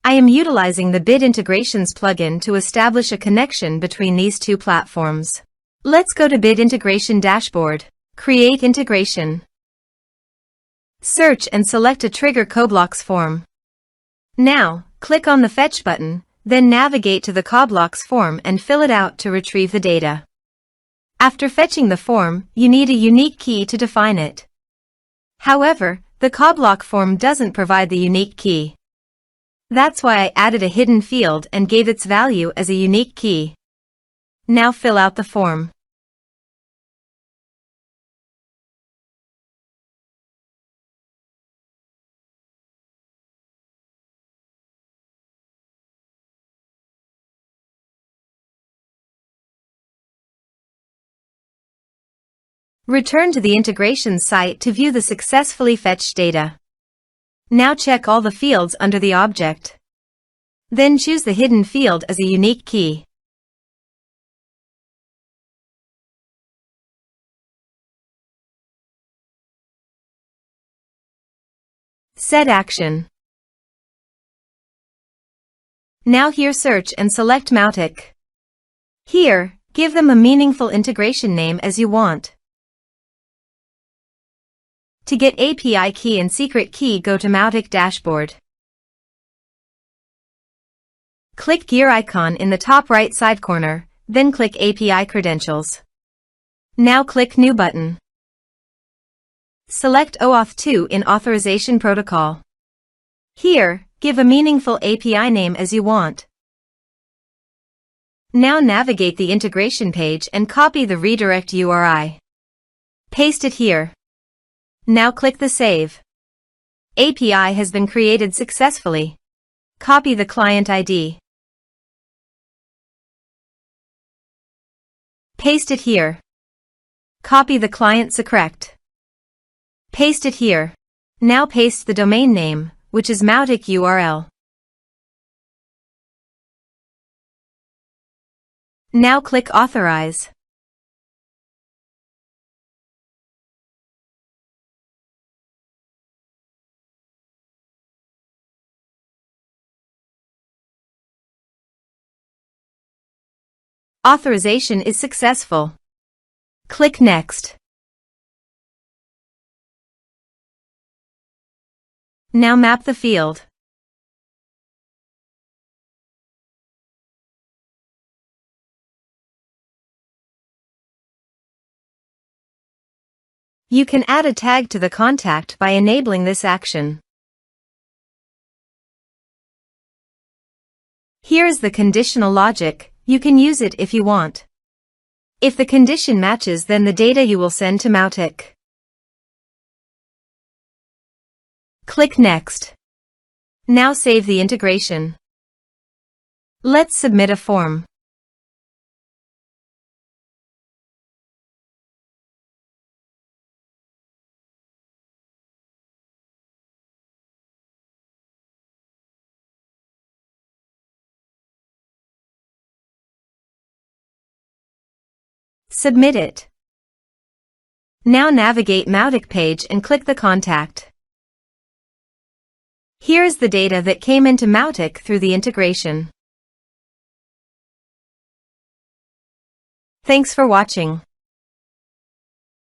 I am utilizing the Bid Integrations plugin to establish a connection between these two platforms. Let's go to Bid Integration Dashboard. Create Integration. Search and select a Trigger CoBlocks form. Now, click on the Fetch button, then navigate to the CoBlocks form and fill it out to retrieve the data. After fetching the form, you need a unique key to define it. However, the CoBlock form doesn't provide the unique key. That's why I added a hidden field and gave its value as a unique key. Now fill out the form. Return to the integration site to view the successfully fetched data. Now check all the fields under the object. Then choose the hidden field as a unique key. Set action. Now here search and select Mautic. Here, give them a meaningful integration name as you want. To get API key and secret key, go to Mautic dashboard. Click gear icon in the top right side corner, then click API credentials. Now click New button. Select OAuth 2 in Authorization Protocol. Here, give a meaningful API name as you want. Now navigate the integration page and copy the redirect URI. Paste it here. Now click the Save. API has been created successfully. Copy the client ID. Paste it here. Copy the client secret. Paste it here. Now paste the domain name, which is Mautic URL. Now click Authorize. Authorization is successful. Click Next. Now map the field. You can add a tag to the contact by enabling this action. Here is the conditional logic. You can use it if you want. If the condition matches, then the data you will send to Mautic. Click Next. Now save the integration. Let's submit a form. Submit it. Now navigate Mautic page and click the contact. Here is the data that came into Mautic through the integration. Thanks for watching.